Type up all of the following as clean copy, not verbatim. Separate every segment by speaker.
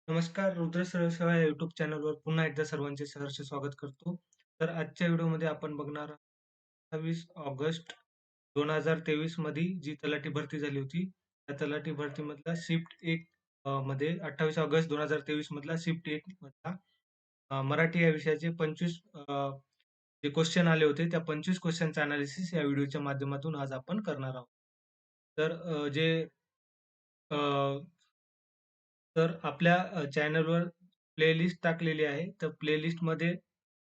Speaker 1: नमस्कार, रुद्र सरसेवा या YouTube चॅनलवर पुन्हा एकदा सर्वांचे सहर्ष स्वागत करतो. तर आजच्या व्हिडिओमध्ये आपण बघणार आहोत 28 ऑगस्ट 2023 मध्ये जी तलाठी भरती झाली होती, त्या तलाठी भरतीमधला शिफ्ट 1 मध्ये 28 ऑगस्ट 2023 मधला शिफ्ट 1 मधला मराठी या विषयाचे 25 जे क्वेश्चन आले होते, त्या 25 क्वेश्चनचं एनालिसिस या व्हिडिओच्या माध्यमातून आज आपण करणार आहोत. तर अ, तर आपल्या चॅनलवर प्लेलिस्ट टाकलेली आहे. तर प्लेलिस्टमध्ये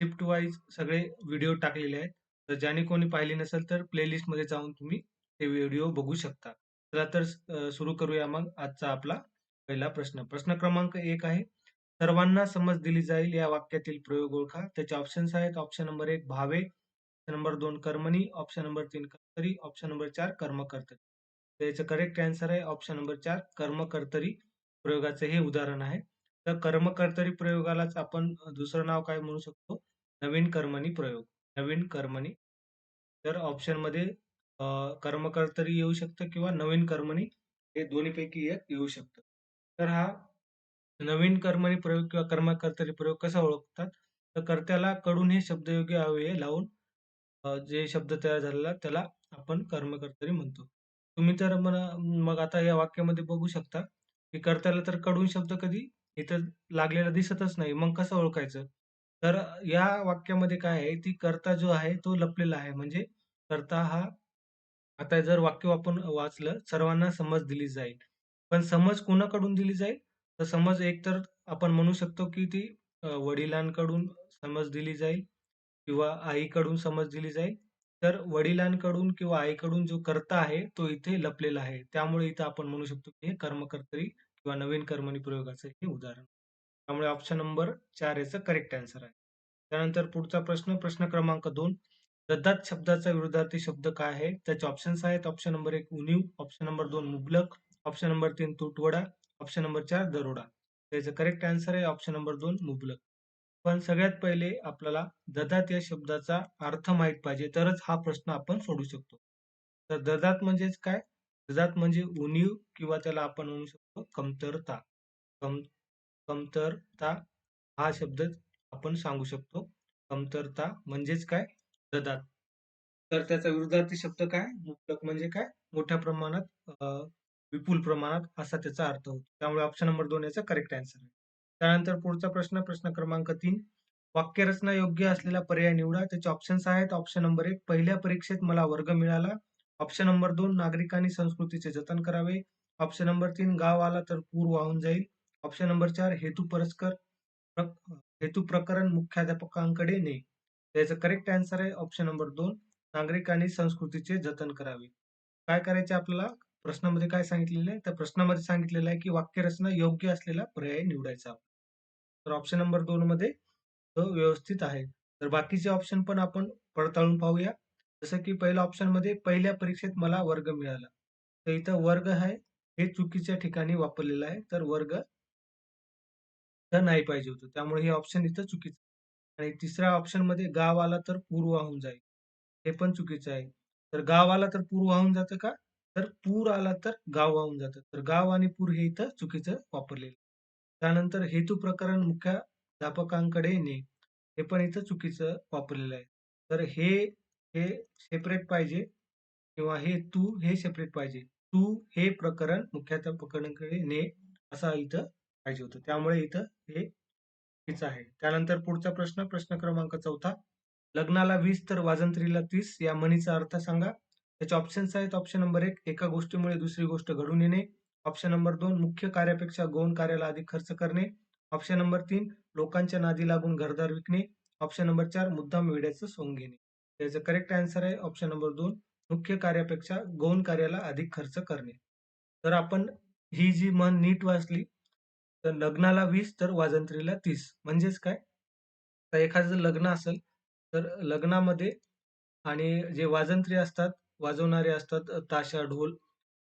Speaker 1: शिफ्ट वाईज सगळे व्हिडिओ टाकलेले आहेत. तर ज्याने कोणी पाहिली नसेल तर प्लेलिस्टमध्ये जाऊन तुम्ही ते व्हिडिओ बघू शकता. चला तर सुरू करूया मग आजचा आपला पहिला प्रश्न. प्रश्न क्रमांक 1 आहे. सर्वांना समज दिली जाईल या वाक्यातील प्रयोग ओळखा. त्याचे ऑप्शन्स आहेत. ऑप्शन नंबर 1 भावे, ऑप्शन नंबर 2 कर्मणी, ऑप्शन नंबर 3 कर्तरी, ऑप्शन नंबर 4 कर्मकर्तरी. तर याचं करेक्ट आन्सर आहे ऑप्शन नंबर 4 कर्मकर्तरी प्रयोगाचं हे उदाहरण आहे. तर कर्मकर्तरी प्रयोगालाच आपण दुसरं नाव काय म्हणू शकतो? नवीन कर्मणी प्रयोग. नवीन कर्मणी. तर ऑप्शनमध्ये कर्मकर्तरी येऊ शकतं किंवा नवीन कर्मणी हे दोन्हीपैकी एक येऊ शकतं. तर हा नवीन कर्मणी प्रयोग किंवा कर्मकर्तरी प्रयोग कसा ओळखतात? तर कर्त्याला कडून हे शब्दयोगी अव्यय लावून जे शब्द तयार झालेला त्याला आपण कर्मकर्तरी म्हणतो. तुम्ही तर मग आता या वाक्यामध्ये बघू शकता, की कर्त्याला तर कडून शब्द कधी इथं लागलेला दिसतच नाही. मग कसं ओळखायचं? तर या वाक्यामध्ये काय आहे, ती कर्ता जो आहे तो लपलेला आहे. म्हणजे कर्ता हा आता जर वाक्य आपण वाचलं, सर्वांना समज दिली जाईल. पण समज कुणाकडून दिली जाईल? तर समज एकतर आपण म्हणू शकतो, की ती वडिलांकडून समज दिली जाईल किंवा आईकडून समज दिली जाईल. तर वडिलांकडून किंवा आईकडून जो कर्ता आहे, तो इथे लपलेला आहे. त्यामुळे इथं आपण म्हणू शकतो, की हे कर्मकर्तरी किंवा नवीन कर्मणी प्रयोगाचं हे उदाहरण. त्यामुळे ऑप्शन नंबर 4 याचं करेक्ट आन्सर आहे. त्यानंतर पुढचा प्रश्न, प्रश्न क्रमांक 2. दद्दात शब्दाचा विरुद्धार्थी शब्द काय आहे? त्याचे ऑप्शन्स आहेत. ऑप्शन नंबर 1 उणीव, ऑप्शन नंबर 2 मुबलक, ऑप्शन नंबर 3 तुटवडा, ऑप्शन नंबर 4 दरोडा. त्याचं करेक्ट आन्सर आहे ऑप्शन नंबर 2 मुबलक. पण सगळ्यात पहिले आपल्याला ददात या शब्दाचा अर्थ माहीत पाहिजे, तरच हा प्रश्न आपण सोडवू शकतो. तर ददात म्हणजेच काय? ददात म्हणजे उणीव किंवा त्याला आपण म्हणू शकतो कमतरता. कम कमतरता हा शब्द आपण सांगू शकतो. कमतरता म्हणजेच काय? ददात. तर त्याचा विरुद्धार्थी शब्द काय? मुबलक म्हणजे काय? मोठ्या प्रमाणात विपुल प्रमाणात असा त्याचा अर्थ होतो. त्यामुळे ऑप्शन नंबर 2 याचा करेक्ट आन्सर आहे. त्यानंतर पुढचा प्रश्न, प्रश्न क्रमांक 3. वाक्यरचना योग्य असलेला पर्याय निवडा. त्याचे ऑप्शन्स आहेत. ऑप्शन नंबर 1 पहिल्या परीक्षेत मला वर्ग मिळाला. ऑप्शन नंबर 2 नागरिकांनी संस्कृतीचे जतन करावे. ऑप्शन नंबर 3 गाव आला तर पूर वाहून जाईल. ऑप्शन नंबर 4 हेतू प्रकरण मुख्याध्यापकांकडे ने. त्याचं करेक्ट आन्सर आहे ऑप्शन नंबर 2 नागरिकांनी संस्कृतीचे जतन करावे. काय करायचे आपल्याला? प्रश्नामध्ये काय सांगितलेलं आहे? तर प्रश्नामध्ये सांगितलेलं आहे, की वाक्यरचना योग्य असलेला पर्याय निवडायचा. तर ऑप्शन नंबर 2 मध्ये तो व्यवस्थित आहे. तर बाकीचे ऑप्शन पण आपण पडताळून पाहूया. जसं की पहिल्या ऑप्शनमध्ये पहिल्या परीक्षेत मला वर्ग मिळाला. तर इथं वर्ग आहे, हे चुकीच्या ठिकाणी वापरलेलं आहे. तर वर्ग तर नाही पाहिजे होतं. त्यामुळे हे ऑप्शन इथं चुकीचं आहे. आणि तिसऱ्या ऑप्शनमध्ये गाव आला तर पूर वाहून जाईल. हे पण चुकीचं आहे. तर गाव आला तर पूर वाहून जातं का? तर पूर आला तर गाव वाहून जातं. तर गाव आणि पूर हे इथं चुकीचं वापरलेलं आहे. त्यानंतर हेतू प्रकरण मुख्याध्यापकांकडे ने. हे पण इथं चुकीचं वापरलेलं आहे. तर हे सेपरेट पाहिजे किंवा हे सेपरेट पाहिजे. तू हे प्रकरण मुख्याध्यापकांकडे ने असा इथं पाहिजे होतं. त्यामुळे इथं हे चुकीचं आहे. त्यानंतर पुढचा प्रश्न, प्रश्न क्रमांक 4. लग्नाला 20 तर वाजंत्रीला 30 या म्हणीचा अर्थ सांगा. त्याचे ऑप्शन्स आहेत. ऑप्शन नंबर 1 एका गोष्टीमुळे दुसरी गोष्ट घडून येणे. ऑप्शन नंबर 2 मुख्य कार्यापेक्षा गौण कार्याला अधिक खर्च करणे. ऑप्शन नंबर 3 लोकांच्या नादी लागून घरदार विकणे. ऑप्शन नंबर 4 मुद्दाम वेड्याचं सोंग घेणे. त्याचं करेक्ट आन्सर आहे ऑप्शन नंबर 2 मुख्य कार्यापेक्षा गौण कार्याला अधिक खर्च करणे. तर आपण ही जी म्हण नीट वाचली, तर लग्नाला 20 तर वाजंत्रीला 30 म्हणजेच काय? तर एखादं जर लग्न असेल, तर लग्नामध्ये आणि जे वाजंत्री असतात, वाजवणारे असतात ताशा, ढोल,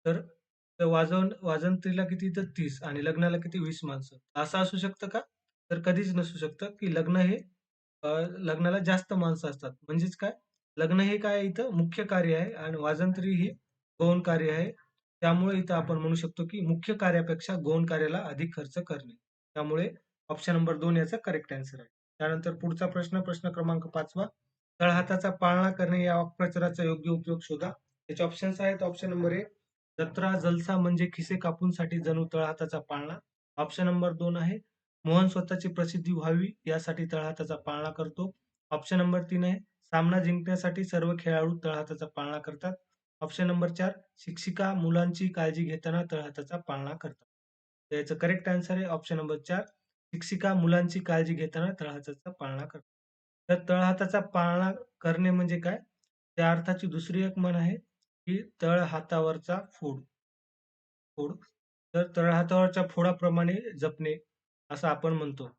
Speaker 1: तर ते वाजंत्रीला किती तर 30 आणि लग्नाला किती 20 माणसं. असं असू शकतं का? तर कधीच नसू शकतं, की लग्नाला जास्त माणसं असतात. म्हणजेच काय? लग्न हे काय आहे इथं मुख्य कार्य आहे आणि वाजंत्री हे गौण कार्य आहे. त्यामुळे इथं आपण म्हणू शकतो, की मुख्य कार्यापेक्षा गौण कार्याला अधिक खर्च करणे. त्यामुळे ऑप्शन नंबर 2 याचा करेक्ट आन्सर आहे. त्यानंतर पुढचा प्रश्न, प्रश्न क्रमांक 5वा. तळहाताचा पाळणा करणे या वाक्प्रचाराचा योग्य उपयोग शोधा. त्याचे ऑप्शन्स आहेत. ऑप्शन नंबर 1, जत्रा जलसा म्हणजे खिसे कापूनसाठी जणू तळहाताचा पाळणा. ऑप्शन नंबर 2 आहे, मोहन स्वतःची प्रसिद्धी व्हावी यासाठी तळहाताचा पाळणा करतो. ऑप्शन नंबर 3 आहे, सामना जिंकण्यासाठी सर्व खेळाडू तळहाताचा पाळणा करतात. ऑप्शन नंबर 4, शिक्षिका मुलांची काळजी घेताना तळहाताचा पाळणा करतात. तर याचं करेक्ट आन्सर आहे ऑप्शन नंबर 4, शिक्षिका मुलांची काळजी घेताना तळहाताचा पाळणा करतात. तर तळहाताचा पाळणा करणे म्हणजे काय? त्या अर्थाची दुसरी एक म्हण आहे, की तळ हातावरचा फोड. फोड. तर तळहातावरच्या फोडाप्रमाणे जपणे, असं आपण म्हणतो.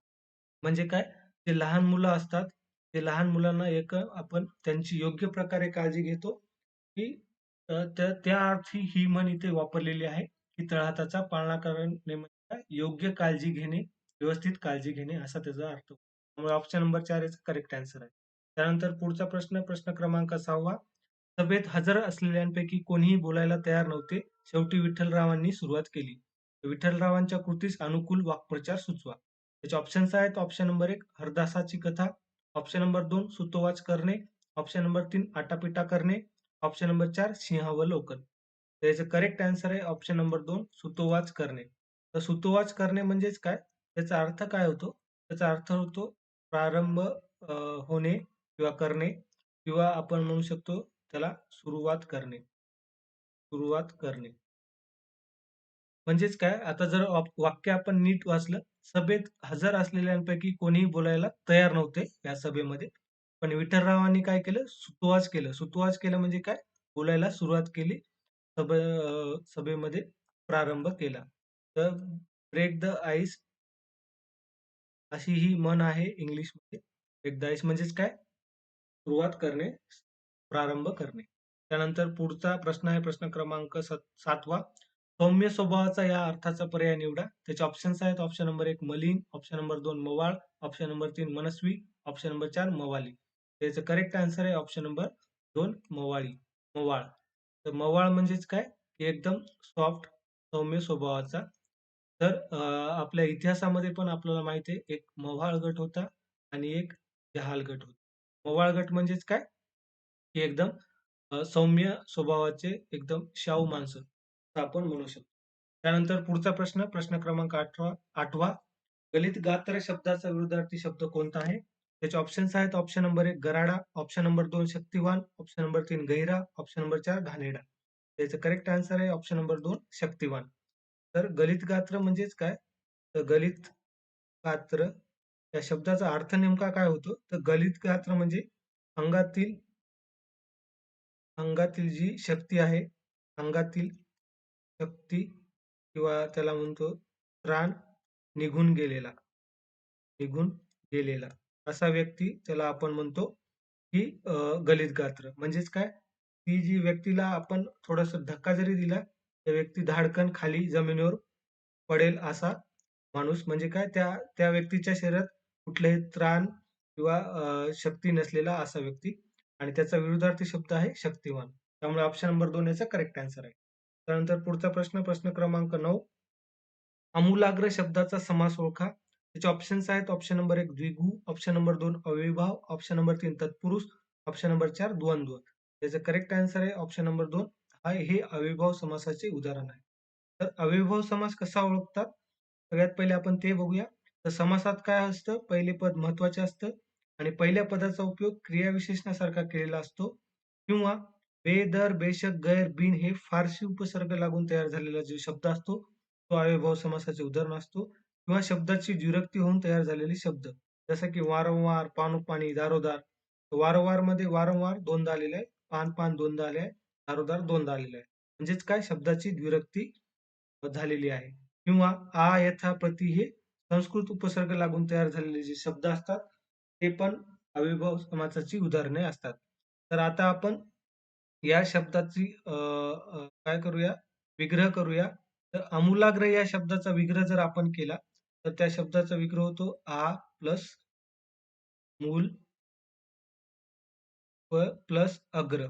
Speaker 1: म्हणजे काय? ते लहान मुलं असतात, ते लहान मुलांना आपण त्यांची योग्य प्रकारे काळजी घेतो, की त्या त्या अर्थी ही म्हण इथे वापरलेली आहे, की तळहाताचा पाळणा करणे म्हणजे काय? योग्य काळजी घेणे, व्यवस्थित काळजी घेणे असा त्याचा अर्थ. त्यामुळे ऑप्शन नंबर 4 याचा करेक्ट आन्सर आहे. त्यानंतर पुढचा प्रश्न, प्रश्न क्रमांक 6वा. सभेत हजर असलेल्यांपैकी कोणीही बोलायला तयार नव्हते. शेवटी विठ्ठलरावांनी सुरुवात केली. विठ्ठलरावांच्या कृतीस अनुकूल वाक्प्रचार सुचवा. त्याचे ऑप्शन्स आहेत. ऑप्शन नंबर 1, हरदासाची कथा. ऑप्शन नंबर 2, सुतोवाच करणे. ऑप्शन नंबर 3, आटापिटा करणे. Option number 4, सिंहावलोकन. तर याचं करेक्ट आन्सर आहे ऑप्शन नंबर 2, सुतोवाच करणे. तर सुतोवाच करणे म्हणजेच काय? त्याचा अर्थ काय होतो? त्याचा अर्थ होतो प्रारंभ होणे किंवा करणे, किंवा आपण म्हणू शकतो त्याला सुरुवात करणे. सुरुवात करणे. म्हणजेच काय, आता जर वाक्य आपण नीट वाचलं, सभेत हजर असलेल्यांपैकी कोणीही बोलायला तयार नव्हते या सभेमध्ये. पण विठ्ठलरावांनी काय केलं? सुतोवाच केलं. सुतोवाच केलं म्हणजे काय? बोलायला सुरुवात केली. सभेमध्ये प्रारंभ केला. तर ब्रेक द आईस अशी ही म्हण आहे इंग्लिशमध्ये. ब्रेक द आईस म्हणजेच काय? सुरुवात करणे, प्रारंभ करणे. त्यानंतर पुढचा प्रश्न आहे, प्रश्न क्रमांक 7वा. सौम्य स्वभावाचा या अर्थाचा पर्याय निवडा. त्याचे ऑप्शन्स आहेत. ऑप्शन नंबर 1, मलिन. ऑप्शन नंबर 2, मवाळ. ऑप्शन नंबर 3, मनस्वी. ऑप्शन नंबर 4, मवाली. त्याचं करेक्ट आन्सर आहे ऑप्शन नंबर 2, मवाळी. मवाळ. तर मवाळ म्हणजेच काय? की एकदम सॉफ्ट, सौम्य स्वभावाचा. तर आपल्या इतिहासामध्ये पण आपल्याला माहिती आहे, एक मव्हाळ गट होता आणि एक जहाल गट होता. मवाळ गट म्हणजेच काय? की एकदम सौम्य स्वभावाचे एकदम शाहू माणसं, असं आपण म्हणू शकतो. त्यानंतर पुढचा प्रश्न, प्रश्न क्रमांक 8वा. गलित गात्र शब्दाचा विरुद्धार्थी शब्द कोणता आहे? त्याचे ऑप्शन्स आहेत. ऑप्शन नंबर 1, गराडा. ऑप्शन नंबर 2, शक्तिवान. ऑप्शन नंबर 3, गहिरा. ऑप्शन नंबर 4, घाणेरडा. त्याचं करेक्ट आन्सर आहे ऑप्शन नंबर 2, शक्तिवान. तर गलित गात्र म्हणजेच काय? तर गलित गात्र या शब्दाचा अर्थ नेमका काय होतो? तर गलित गात्र म्हणजे अंगातील अंगातील जी शक्ती आहे, अंगातील शक्ती किंवा त्याला म्हणतो त्राण निघून गेलेला, निघून गेलेला असा व्यक्ती त्याला आपण म्हणतो, की गलित गात्र. म्हणजेच काय? ती जी व्यक्तीला आपण थोडासा धक्का जरी दिला, त्या व्यक्ती धाडकन खाली जमिनीवर पडेल असा माणूस. म्हणजे काय? त्या त्या व्यक्तीच्या शरीरात कुठलेही त्राण किंवा शक्ती नसलेला असा व्यक्ती. आणि त्याचा विरुद्धार्थी शब्द आहे शक्तिवान. त्यामुळे ऑप्शन नंबर 2 याचा करेक्ट आन्सर आहे. त्यानंतर पुढचा प्रश्न, प्रश्न क्रमांक 9. आमूलाग्र शब्दाचा समास ओळखा. त्याचे ऑप्शन्स आहेत. Option number 1, द्विगु. ऑप्शन नंबर 2, अव्ययीभाव. ऑप्शन नंबर 3, तत्पुरुष. ऑप्शन नंबर 4, द्वंद्व. त्याचं करेक्ट आन्सर आहे ऑप्शन नंबर 2. हे अव्ययीभाव समासाचे उदाहरण आहे. तर अव्ययीभाव समास कसा ओळखतात? सगळ्यात पहिले आपण ते बघूया. तर समासात काय असतं? पहिले पद महत्वाचे असतं आणि पहिल्या पदाचा उपयोग क्रियाविशेषणासारखा केलेला असतो, किंवा बे, दर, बेशक, गैर, बिन हे फारसी उपसर्ग लागून तयार झालेला जो शब्द असतो, तो अव्ययभाव समासाचे उदाहरण असतो, किंवा शब्दाची द्विरुक्ती होऊन तयार झालेले शब्द. जसं की वारंवार, पानोपानी, दारोदार. वारंवार मध्ये वारंवार दोनदा आलेलं आहे, पान पान दोनदा आले आहे, दारोदार दोनदा आलेलं आहे. म्हणजेच काय? शब्दाची द्विरुक्ती झालेली आहे. किंवा आ, यथा, प्रति हे संस्कृत उपसर्ग लागून तयार झालेले जे शब्द असतात, ते पण अव्ययभाव समासाची उदाहरणे असतात. तर आता आपण या शब्दाची काय करूया? विग्रह करूया. तर आमूलाग्र या शब्दाचा विग्रह जर आपण केला, तर त्या शब्दाचा विग्रह होतो आ प्लस मूल व प्लस अग्र.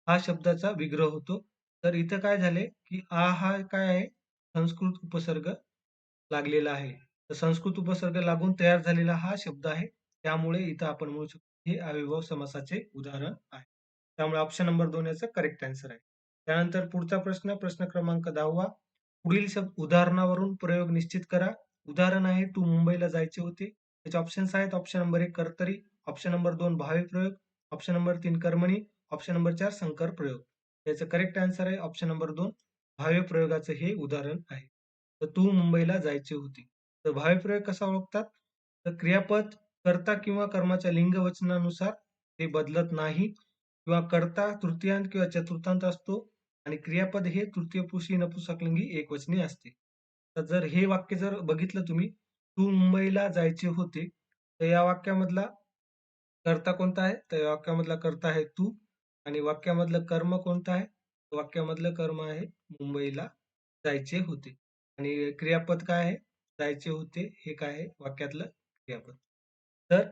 Speaker 1: हा शब्दाचा विग्रह होतो. तर इथं काय झालंय, की आ हा काय आहे? संस्कृत उपसर्ग लागलेला आहे. तर संस्कृत उपसर्ग लागून तयार झालेला हा शब्द आहे. त्यामुळे इथं आपण म्हणू शकतो हे अव्ययभाव समासाचे उदाहरण आहे. त्यामुळे ऑप्शन नंबर 2 याचं करेक्ट आन्सर आहे. त्यानंतर पुढचा प्रश्न, प्रश्न क्रमांक 10वा. पुढील शब्द उदाहरणावरून प्रयोग निश्चित करा. उदाहरण आहे, तू मुंबईला जायचे होते. त्याचे ऑप्शन्स आहेत. ऑप्शन नंबर 1 कर्तरी, ऑप्शन नंबर 2 भावी प्रयोग, ऑप्शन नंबर 3 कर्मणी, ऑप्शन नंबर 4 संकर प्रयोग. याचं करेक्ट आन्सर आहे ऑप्शन नंबर 2 भाव्य प्रयोगाचं हे उदाहरण आहे. तर तू मुंबईला जायचे होते. तर भावी प्रयोग कसा ओळखतात? तर क्रियापद कर्ता किंवा कर्माच्या लिंग वचनानुसार ते बदलत नाही किंवा कर्ता तृतीयांत किंवा चतुर्थांत असतो आणि क्रियापद हे तृतीय पुरुषी नपुंसकलिंगी एकवचनी असते. तर जर हे वाक्य जर बघितलं तुम्ही, तू मुंबईला जायचे होते, तर या वाक्यामधला कर्ता कोणता आहे? तर या वाक्यामधला कर्ता आहे तू आणि वाक्यामधलं कर्म कोणतं आहे? वाक्यामधलं कर्म आहे मुंबईला जायचे होते आणि क्रियापद काय आहे? जायचे होते हे काय आहे? वाक्यातलं क्रियापद. तर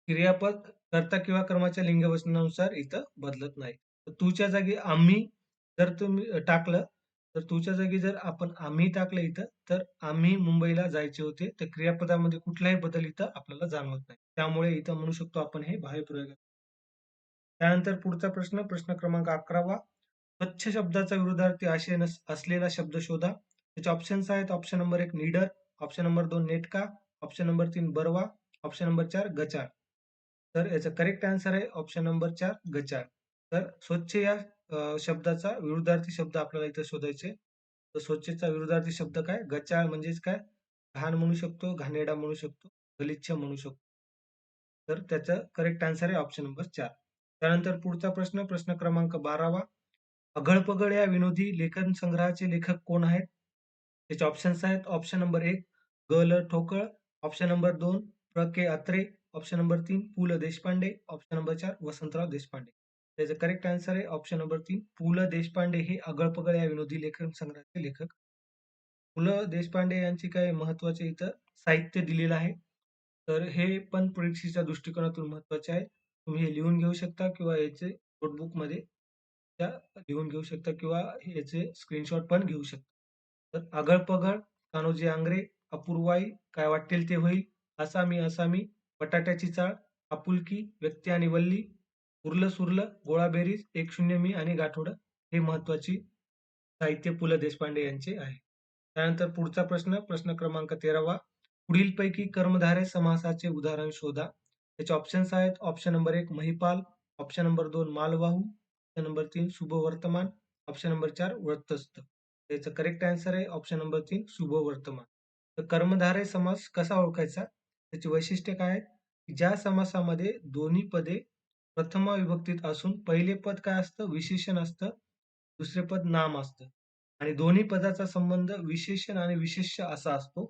Speaker 1: क्रियापद कर्ता किंवा कर्माच्या लिंगवचनानुसार इथं बदलत नाही. तर तूच्या जागी आम्ही जर तुम्ही टाकलं, तर तुच्या जागी जर आपण आम्ही टाकलं इथं, तर आम्ही मुंबईला जायचे होते. तर क्रियापदामध्ये कुठलाही बदल इथं आपल्याला जाणवत नाही. त्यामुळे इथं म्हणू शकतो आपण हे बाह्यप्रयोग आहे. त्यानंतर पुढचा प्रश्न, प्रश्न क्रमांक 11वा. स्वच्छ शब्दाचा विरुद्धार्थी आशय असलेला शब्द शोधा. त्याचे ऑप्शन्स आहेत. ऑप्शन नंबर 1 निडर, ऑप्शन नंबर 2 नेटका, ऑप्शन नंबर 3 बरवा, ऑप्शन नंबर 4 गचाळ. तर याचा करेक्ट आन्सर आहे ऑप्शन नंबर 4 गचाळ. तर स्वच्छ या शब्दाचा विरुद्धार्थी शब्द आपल्याला इथे शोधायचे. तर स्वच्छचा विरुद्धार्थी शब्द काय? गचाळ म्हणजेच काय? घाण म्हणू शकतो, घाणेरडा म्हणू शकतो, गलिच्छ म्हणू शकतो. तर त्याचं करेक्ट आन्सर आहे ऑप्शन नंबर 4. त्यानंतर पुढचा प्रश्न, प्रश्न क्रमांक 12वा. अघळ-पघळ या विनोदी लेखन संग्रहाचे लेखक कोण आहेत? त्याचे ऑप्शन्स आहेत. ऑप्शन नंबर 1 ग.ल. ठोकळ, ऑप्शन नंबर 2 प्र.के. अत्रे, ऑप्शन नंबर 3 पु.ल. Deshpande, option number 4 Vasantrao Deshpande. त्याचं करेक्ट आन्सर आहे ऑप्शन नंबर 3 पु.ल. देशपांडे हे अघळ-पघळ या विनोदी लेखन संग्रहाचे लेखक. पु.ल. देशपांडे यांचे काही महत्त्वाचे इथं साहित्य दिलेलं आहे. तर हे पण परीक्षेच्या दृष्टिकोनातून महत्त्वाचे आहे. तुम्ही हे लिहून घेऊ शकता किंवा याचे नोटबुकमध्ये त्या लिहून घेऊ शकता किंवा याचे स्क्रीनशॉट पण घेऊ शकता. तर आगळ-पगळ, कान्होजी आंग्रे, अपूर्वाई, काय वाटेल ते होईल, असामी असामी, बटाट्याची चाळ, आपुलकी, व्यक्ती आणि वल्ली, उरलं सुरलं, गोळाबेरीज, एक शून्य मी आणि गाठोडं हे महत्त्वाची साहित्य पु. ल. देशपांडे यांचे आहे. त्यानंतर पुढचा प्रश्न, प्रश्न क्रमांक 13वा. पुढीलपैकी कर्मधारय समासाचे उदाहरण शोधा. त्याचे ऑप्शन्स आहेत. Option number 1 Mahipal, option number 2 मालवाहू, ऑप्शन नंबर 3 शुभवर्तमान, ऑप्शन नंबर 4 वृत्तस्थ. याचं करेक्ट आन्सर आहे ऑप्शन नंबर 3 शुभवर्तमान. तर कर्मधारय समास कसा ओळखायचा? त्याची वैशिष्ट्ये काय आहेत? ज्या समासामध्ये दोन्ही पदे प्रथमा विभक्तीत असून पहिले पद काय असतं? विशेषण असतं. दुसरे पद नाम असतं आणि दोन्ही पदाचा संबंध विशेषण आणि विशेष्य असा असतो.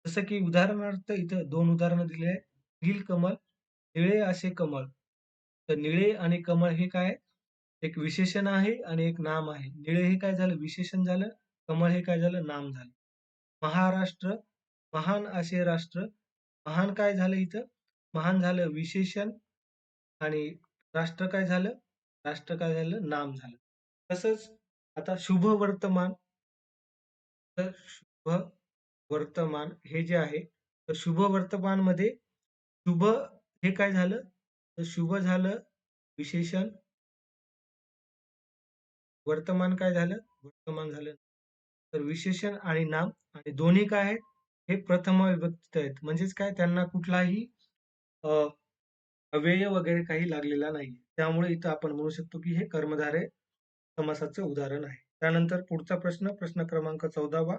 Speaker 1: जसं की उदाहरणार्थ इथं 2 उदाहरणं दिली आहेत. नीलकमल, निळे असे कमळ. तर निळे आणि कमळ हे काय आहे? एक विशेषण आहे आणि एक नाम आहे. निळे हे काय झालं? विशेषण झालं. कमळ हे काय झालं? नाम झालं. महाराष्ट्र, महान असे राष्ट्र. महान काय झालं इथं? महान झालं विशेषण आणि राष्ट्र काय झालं? राष्ट्र काय झालं? नाम झालं. तसंच आता शुभ वर्तमान, तर शुभ वर्तमान हे जे आहे, तर शुभ वर्तमानमध्ये शुभ हे काय झालं? तर शुभ झालं विशेषण, वर्तमान काय झालं? वर्तमान झालं. तर विशेषण आणि नाम आणि दोन्ही काय आहेत? हे प्रथमा विभक्तीत आहेत. म्हणजेच काय त्यांना कुठलाही अ, अव्यय वगैरे काही लागलेला नाही. त्यामुळे इथं आपण म्हणू शकतो, की हे कर्मधारय समासाचं उदाहरण आहे. त्यानंतर पुढचा प्रश्न, प्रश्न क्रमांक 14वा.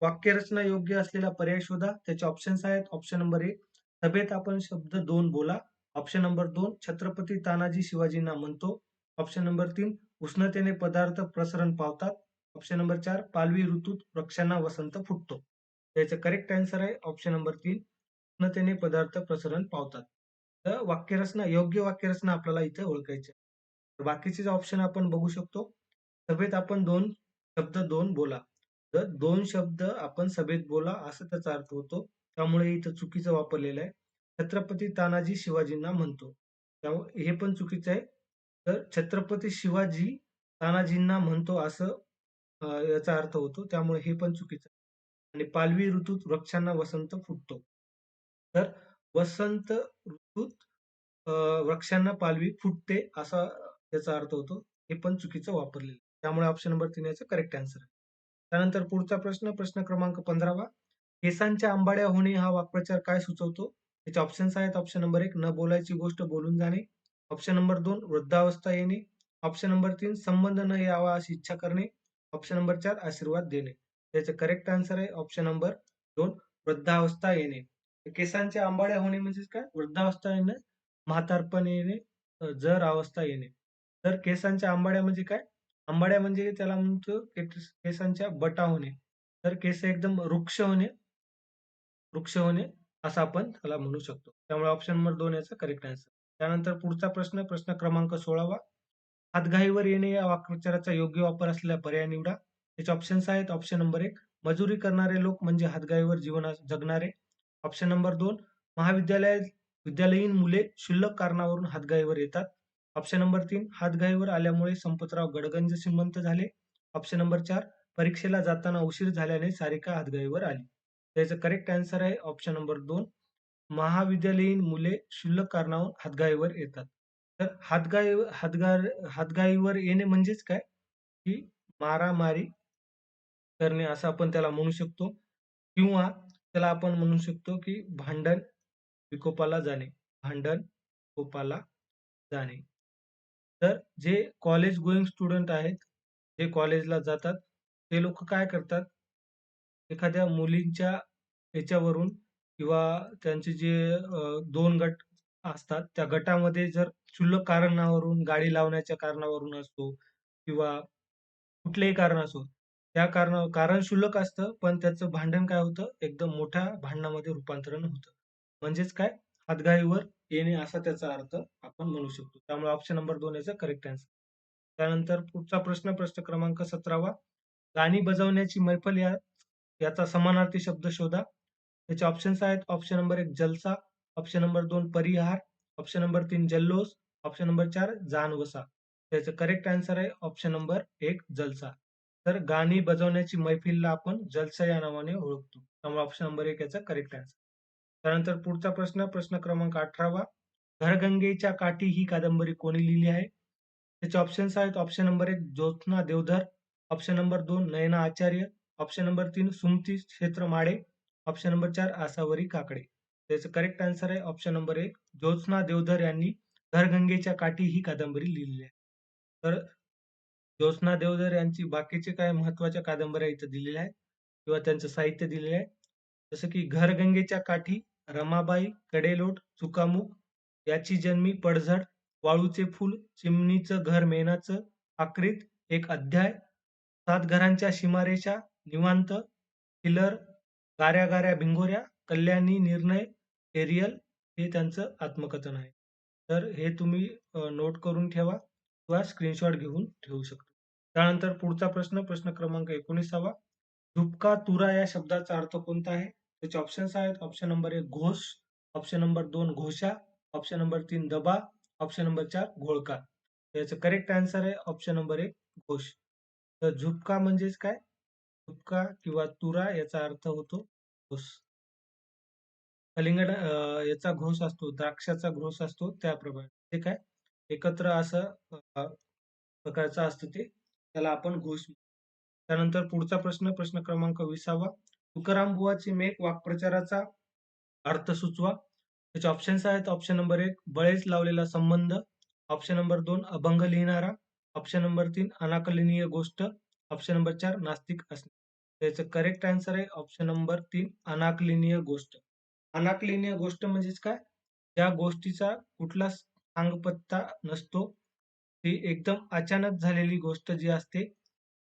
Speaker 1: वाक्यरचना योग्य असलेला पर्याय शोधा. त्याचे ऑप्शन्स आहेत. ऑप्शन नंबर 1 सभेत आपण शब्द 2 बोला. ऑप्शन नंबर 2 छत्रपती तानाजी शिवाजींना म्हणतो. ऑप्शन नंबर 3 उष्णतेने पदार्थ प्रसरण पावतात. ऑप्शन नंबर 4 पालवी ऋतूत वृक्षांना वसंत फुटतो. त्याचं करेक्ट आन्सर आहे ऑप्शन नंबर 3 उष्णतेने पदार्थ प्रसरण पावतात. तर वाक्यरचना योग्य वाक्यरचना आपल्याला इथे ओळखायची आहे. तर बाकीचे जे ऑप्शन आपण बघू शकतो. सभेत आपण 2 शब्द 2 बोला. तर 2 शब्द आपण सभेत बोला असा त्याचा अर्थ होतो. त्यामुळे इथं चुकीचं वापरलेलं आहे. छत्रपती तानाजी शिवाजींना म्हणतो. त्यामुळे हे पण चुकीचं आहे. तर छत्रपती शिवाजी तानाजींना म्हणतो असं याचा अर्थ होतो. त्यामुळे हे पण चुकीचं आहे. आणि पालवी ऋतूत वृक्षांना वसंत फुटतो. तर वसंत ऋतूत अ, वृक्षांना पालवी फुटते असा त्याचा अर्थ होतो. हे पण चुकीचं वापरलेलं आहे. त्यामुळे ऑप्शन नंबर 3 याचं करेक्ट आन्सर आहे. त्यानंतर पुढचा प्रश्न, प्रश्न क्रमांक 15वा. केसांच्या अंबाड्या होणे हा वाक्प्रचार काय सुचवतो? त्याचे ऑप्शन्स आहेत. ऑप्शन नंबर 1 न बोलायची गोष्ट बोलून जाणे. ऑप्शन नंबर 2 वृद्धावस्था येणे. ऑप्शन नंबर 3 संबंध न यावा अशी इच्छा करणे. ऑप्शन नंबर 4 आशीर्वाद देणे. त्याचे करेक्ट आन्सर आहे ऑप्शन नंबर 2 वृद्धावस्था येणे. केसांच्या अंबाड्या होणे म्हणजे काय? वृद्धावस्था येणे, म्हातारपण येणे, जर अवस्था येणे. तर केसांच्या अंबाड्या म्हणजे काय? अंबाड्या म्हणजे त्याला म्हणतो केसांच्या बटा होणे. तर केस एकदम वृक्ष होणे असं आपण त्याला म्हणू शकतो. त्यामुळे ऑप्शन नंबर 2 याचा करेक्ट आन्सर. त्यानंतर पुढचा प्रश्न, प्रश्न क्रमांक 16वा. हातघाईवर येणे या वाक्प्रचाराचा योग्य वापर असलेला पर्याय निवडा. त्याचे ऑप्शन्स आहेत. ऑप्शन नंबर 1 मजुरी करणारे लोक म्हणजे हातघाईवर जीवन जगणारे. ऑप्शन नंबर 2 विद्यालयीन मुले क्षुल्लक कारणावरून हातघाईवर येतात. ऑप्शन नंबर 3 हातघाईवर आल्यामुळे संपतराव गडगंज श्रीमंत झाले. ऑप्शन नंबर 4 परीक्षेला जाताना उशीर झाल्याने सारिका हातघाईवर आली. त्याचं करेक्ट आन्सर आहे ऑप्शन नंबर 2 महाविद्यालयीन मुले क्षुल्लक कारणावरून हातघाईवर येतात. तर हातघाईवर येणे म्हणजेच काय? की मारामारी करणे असं आपण त्याला म्हणू शकतो किंवा त्याला आपण म्हणू शकतो की भांडण विकोपाला जाणे. भांडण विकोपाला जाणे. तर जे कॉलेज गोइंग स्टुडंट आहेत, जे कॉलेजला जातात, ते लोकं काय करतात? एखाद्या मुलींच्या ह्याच्यावरून किंवा त्यांचे जे 2 गट असतात, त्या गटामध्ये जर क्षुल्लक कारणावरून, गाडी लावण्याच्या कारणावरून असतो किंवा कुठलंही कारण असो, त्या कारण क्षुल्लक असतं, पण त्याचं भांडण काय होतं, एकदम मोठ्या भांडणामध्ये रूपांतरण होतं. म्हणजेच काय, हातघाईवर येणे असा त्याचा अर्थ आपण म्हणू शकतो. त्यामुळे ऑप्शन नंबर 2 याचा करेक्ट आन्सर. त्यानंतर पुढचा प्रश्न, प्रश्न क्रमांक 17वा. गाणी बजावण्याची मैफल याचा समानार्थी शब्द शोधा. त्याचे ऑप्शन्स आहेत. ऑप्शन नंबर 1 जलसा, ऑप्शन नंबर 2 परिहार, ऑप्शन नंबर 3 जल्लोष, ऑप्शन नंबर 4 जानवसा. त्याचं करेक्ट आन्सर आहे ऑप्शन नंबर 1 जलसा. तर गाणी बजावण्याची मैफिलला आपण जलसा या नावाने ओळखतो. त्यामुळे ऑप्शन नंबर 1 याचा करेक्ट आन्सर. त्यानंतर पुढचा प्रश्न, प्रश्न क्रमांक 18वा. घरगंगेच्या काठी ही कादंबरी कोणी लिहिली आहे? त्याचे ऑप्शन्स आहेत. Option number 1 Jyotsna Devdhar, option number 2 Nayana Acharya, option number 3 Sumati Kshetramade, option number 4 Asavari Kakade. त्याचं करेक्ट आन्सर आहे ऑप्शन नंबर 1 ज्योत्स्ना देवधर यांनी घरगंगेच्या काठी ही कादंबरी लिहिलेली आहे. तर ज्योत्स्ना देवधर यांची बाकीचे काय महत्त्वाच्या कादंबऱ्या इथं दिलेल्या आहेत किंवा त्यांचं साहित्य दिलेलं आहे. जसं की घरगंगेच्या काठी, रमाबाई, कडेलोट, चुकामुक, याची जन्मी पडझड, वाळूचे फूल, चिमणीचं घर मेनाचं, आक्रीत, एक अध्याय, 7 घरांच्या सीमारेषा, निवांत, किलर, गाऱ्या गाऱ्या भिंगोऱ्या, कल्याणी, निर्णय, एरियल हे त्यांचं आत्मकथन आहे. तर हे तुम्ही नोट करून ठेवा किंवा स्क्रीनशॉट घेऊन ठेवू शकता. त्यानंतर पुढचा प्रश्न, प्रश्न क्रमांक 19वा. झुपका तुरा या शब्दाचा अर्थ कोणता आहे? त्याचे ऑप्शन्स आहेत. Option number 1 Ghosh, option number 2 घोषा, ऑप्शन नंबर 3 दबा, ऑप्शन नंबर 4 घोळका. याचं करेक्ट आन्सर आहे ऑप्शन नंबर 1 घोष. तर झुपका म्हणजेच काय? झुपका किंवा तुरा याचा अर्थ होतो घोष. कलिंगड याचा घोष असतो, द्राक्षाचा घोष असतो त्याप्रमाणे. ते काय? एकत्र असं प्रकारचं असतं ते. त्याला आपण घोष. त्यानंतर पुढचा प्रश्न, प्रश्न क्रमांक 20वा. तुकाराम बुवाची मेघ वाक्प्रचाराचा अर्थ सुचवा. त्याचे ऑप्शन्स आहेत. ऑप्शन नंबर 1 बळेच लावलेला संबंध, ऑप्शन नंबर 2 अभंग लिहिणारा, ऑप्शन नंबर 3 अनाकलनीय गोष्ट, ऑप्शन नंबर 4 नास्तिक असणे. त्याचं करेक्ट आन्सर आहे ऑप्शन नंबर 3 अनाकलनीय गोष्ट. अनाकलनीय गोष्ट म्हणजेच काय? ज्या गोष्टीचा कुठलाच सांगपत्ता नसतो. ती एकदम अचानक झालेली गोष्ट जी असते,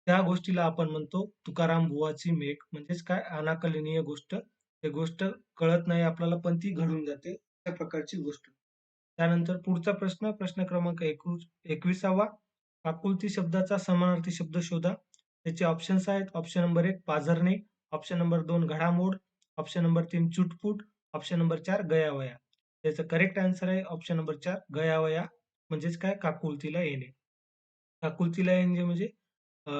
Speaker 1: त्या गोष्टीला आपण म्हणतो तुकाराम बुवाची मेघ. म्हणजेच काय? अनाकलनीय गोष्ट. ती गोष्ट कळत नाही आपल्याला, पण ती घडून जाते. अशा प्रकारची गोष्ट. त्यानंतर पुढचा प्रश्न, प्रश्न क्रमांक 21वा. आकुलती शब्दाचा समानार्थी शब्द शोधा. त्याचे ऑप्शन्स आहेत. ऑप्शन नंबर 1 पाझरणे, ऑप्शन नंबर 2 घडामोड, ऑप्शन नंबर 3 चुटपुट, ऑप्शन नंबर 4 गयावया. त्याचं करेक्ट आन्सर आहे ऑप्शन नंबर 4 गयावया. म्हणजेच काय? काकुलतीला येणे. काकुलतीला येणे म्हणजे अ,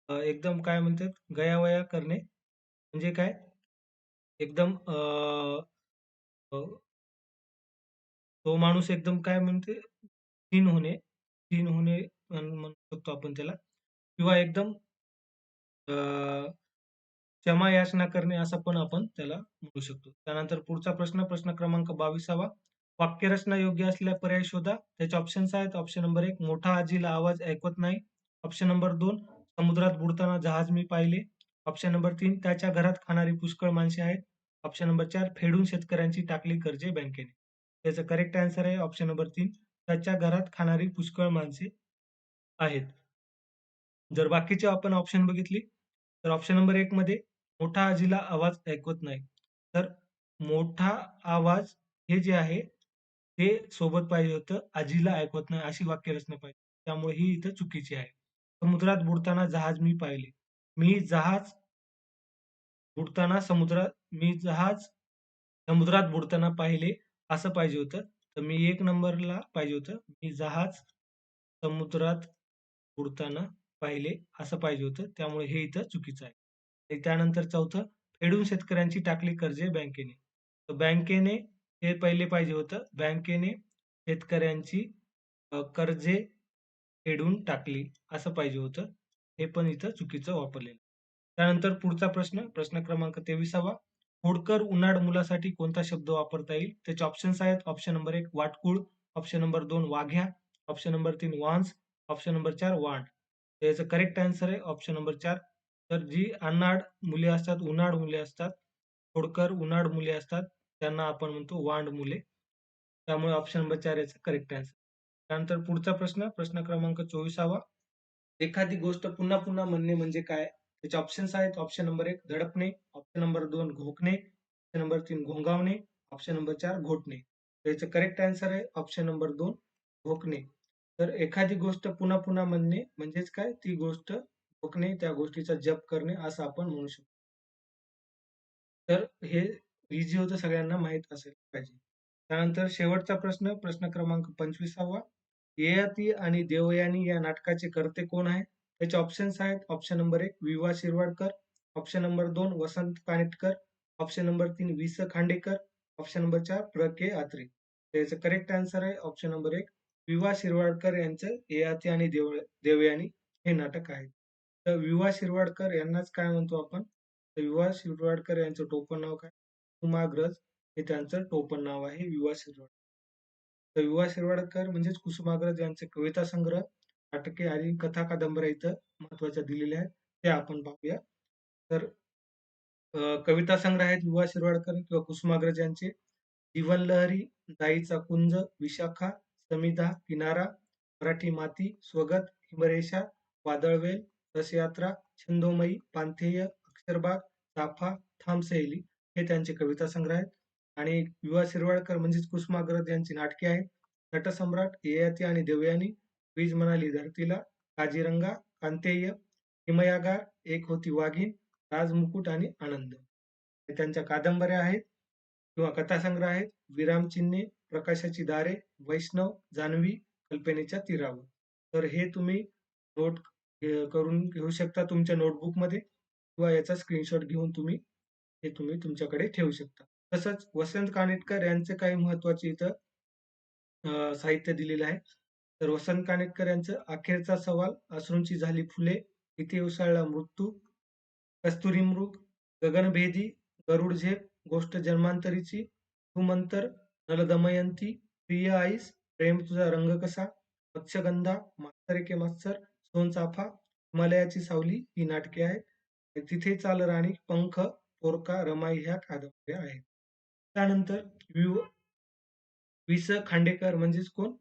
Speaker 1: एकदम काय म्हणतात गयावया करणे. म्हणजे काय एकदम अ, तो माणूस एकदम काय म्हणते क्षीण होणे म्हणू शकतो आपण त्याला किंवा एकदम अ, क्षमा याचना करणे असं पण आपण त्याला म्हणू शकतो. त्यानंतर पुढचा प्रश्न, प्रश्न क्रमांक 22वा. वाक्यरचना योग्य असलेला पर्याय शोधा. त्याचे ऑप्शन्स आहेत. ऑप्शन नंबर 1 मोठा आजीला आवाज ऐकवत नाही. ऑप्शन नंबर 2 समुद्रात बुडताना जहाज मी पाहिले. ऑप्शन नंबर 3 त्याच्या घरात खाणारी पुष्कळ माणसे आहेत. ऑप्शन नंबर 4 फेडून शेतकऱ्यांची टाकली कर्जे बँकेने. त्याचं करेक्ट आन्सर आहे ऑप्शन नंबर 3 त्याच्या घरात खाणारी पुष्कळ माणसे आहेत. जर बाकीचे आपण ऑप्शन बघितली, तर ऑप्शन नंबर 1 मध्ये मोठा आजीला आवाज ऐकवत नाही. तर मोठा आवाज हे जे आहे, ते सोबत पाहिजे होतं. आजीला ऐकवत नाही अशी वाक्यरचना पाहिजे. त्यामुळे ही इथं चुकीची आहे. समुद्रात बुडताना जहाज मी पाहिले. मी जहाज बुडताना मी जहाज समुद्रात बुडताना पाहिले असं पाहिजे होतं. तर मी 1 नंबरला पाहिजे होतं. मी जहाज समुद्रात बुडताना पाहिले असं पाहिजे होतं. त्यामुळे हे इथं चुकीचं आहे. आणि त्यानंतर चौथं, फेडून शेतकऱ्यांची टाकली कर्जे बँकेने. तर बँकेने हे पहिले पाहिजे होतं. बँकेने शेतकऱ्यांची कर्जे फेडून टाकली असं पाहिजे होतं. हे पण इथं चुकीचं वापरलेलं. त्यानंतर पुढचा प्रश्न, प्रश्न क्रमांक 23वा. खोडकर उनाड मुलासाठी कोणता शब्द वापरता येईल? त्याचे ऑप्शन्स आहेत. ऑप्शन नंबर 1 वाटकुळ, ऑप्शन नंबर 2 वाघ्या, ऑप्शन नंबर 3 वांस, ऑप्शन नंबर 4 वांड. तर याचं करेक्ट आन्सर आहे ऑप्शन नंबर 4. तर जी अनाड मुले असतात, उनाड मुले असतात, खोडकर उनाड मुले असतात, त्यांना आपण म्हणतो वांड मुले. त्यामुळे ऑप्शन नंबर 4 याचा करेक्ट आन्सर. त्यानंतर पुढचा प्रश्न, प्रश्न क्रमांक 24वा. एखादी गोष्ट पुन्हा पुन्हा म्हणणे म्हणजे काय? त्याचे ऑप्शन्स आहेत. ऑप्शन नंबर 1 दडपणे, ऑप्शन नंबर 2 घोकणे, ऑप्शन नंबर 3 घोंगावणे, ऑप्शन नंबर 4 घोटणे. तर याचं करेक्ट आन्सर आहे ऑप्शन नंबर 2 घोकणे. तर एखादी गोष्ट पुन्हा पुन्हा म्हणणे म्हणजेच काय? ती गोष्ट घोकणे, त्या गोष्टीचा जप करणे असं आपण म्हणू शकतो. तर हे इझी होतं सगळ्यांना माहीत असायला पाहिजे. त्यानंतर शेवटचा प्रश्न, प्रश्न क्रमांक 25वा. ययाती आणि देवयानी या नाटकाचे कर्ते कोण आहेत? त्याचे ऑप्शन्स आहेत. ऑप्शन नंबर 1 वि. Shirwadkar, option number 2 Vasant Kanetkar, option number 3 वि. खांडेकर, ऑप्शन नंबर 4 प्र. के. अत्रे. त्याचं करेक्ट आन्सर आहे ऑप्शन नंबर 1 वि. शिरवाडकर यांचं ययाती आणि देवयानी हे नाटक आहे. तर वि. शिरवाडकर यांनाच काय म्हणतो आपण? तर वि. शिरवाडकर यांचं टोपण नाव काय? कुसुमाग्रज हे त्यांचं टोपण नाव आहे वि. शिरवाडकर. तर वि. शिरवाडकर म्हणजेच कुसुमाग्रज यांचे कविता संग्रह, नाटके आणि कथा कादंबऱ्या इथं महत्त्वाच्या दिलेल्या आहेत. त्या आपण पाहूया. तर कविता संग्रह आहेत वि. शिरवाडकर किंवा कुसुमाग्रज यांचे. जीवनलहरी, जाईचा कुंज, विशाखा, समिधा, किनारा, मराठी माती, स्वगत, हिमरेषा, वादळवेल, रसयात्रा, छंदोमयी, पांथेय, अक्षरबाग, चाफा, थांबसैली हे त्यांचे कविता संग्रह आहेत. आणि वि. शिरवाडकर म्हणजेच कुसुमाग्रज यांची नाटके आहेत. नटसम्राट, ययाती आणि देवयानी, वीज म्हणाली धरतीला, काझीरंगा, कांतेय, हिमयागार, एक होती वाघीण, राजमुकुट आणि आनंद. हे त्यांच्या कादंबऱ्या आहेत किंवा कथासंग्रह आहेत. विरामचिन्हे, प्रकाशाची दारे, वैष्णव, जान्हवी, कल्पनेच्या तीरावर. तर हे तुम्ही नोट करून घेऊ शकता तुमच्या नोटबुकमध्ये किंवा याचा स्क्रीनशॉट घेऊन तुम्ही तुमच्याकडे ठेवू शकता. तसंच वसंत कानेटकर यांचे काही महत्त्वाचे इथं साहित्य दिलेलं आहे. तर वसंत कानेटकर यांचं अखेरचा सवाल, अश्रूंची झाली फुले, इथे उसळला मृत्यू, कस्तुरी मृग, गगनभेदी, गरुड झेप, गोष्ट जन्मांतरीची, सुमंतर, नलदमयंती, प्रिय आईस, प्रेम तुझा रंग कसा, मत्स्यगंधा, मास्तर के मत्सर, सोनचाफा, हिमालयाची सावली ही नाटके आहेत. तिथे चाल राणी, पंख, पोरका, रमाई ह्या कादंबऱ्या आहेत. त्यानंतर वि. स. खांडेकर म्हणजेच कोण?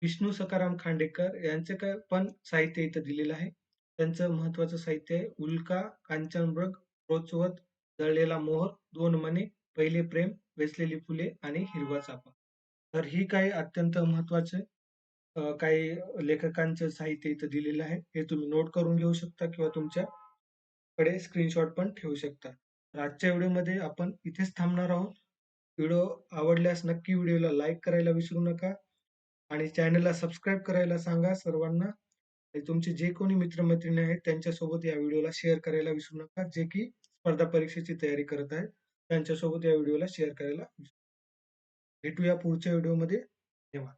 Speaker 1: विष्णू सखाराम खांडेकर यांचे काय पण साहित्य इथं दिलेलं आहे. त्यांचं महत्त्वाचं साहित्य आहे उल्का, कांचनमृग, रोचवत, जळलेला मोहर, दोन मने, पहिले प्रेम, वेचलेली फुले आणि हिरवा चाफा. तर ही काही अत्यंत महत्त्वाचे काही लेखकांचं साहित्य इथं दिलेलं आहे. हे तुम्ही नोट करून घेऊ शकता किंवा तुमच्याकडे स्क्रीनशॉट पण ठेवू शकता. तर आजच्या व्हिडिओमध्ये आपण इथेच थांबणार आहोत. व्हिडिओ आवडल्यास नक्की व्हिडिओला लाईक करायला विसरू नका आणि चॅनलला सबस्क्राईब करायला सांगा सर्वांना. आणि तुमचे जे कोणी मित्र-मैत्रिणी आहेत त्यांच्यासोबत या व्हिडिओला शेअर करायला विसरू नका, जे की स्पर्धा परीक्षेची तयारी करत आहेत, त्यांच्यासोबत या व्हिडिओला शेअर करायला भेटूया पुढच्या व्हिडिओमध्ये. धन्यवाद.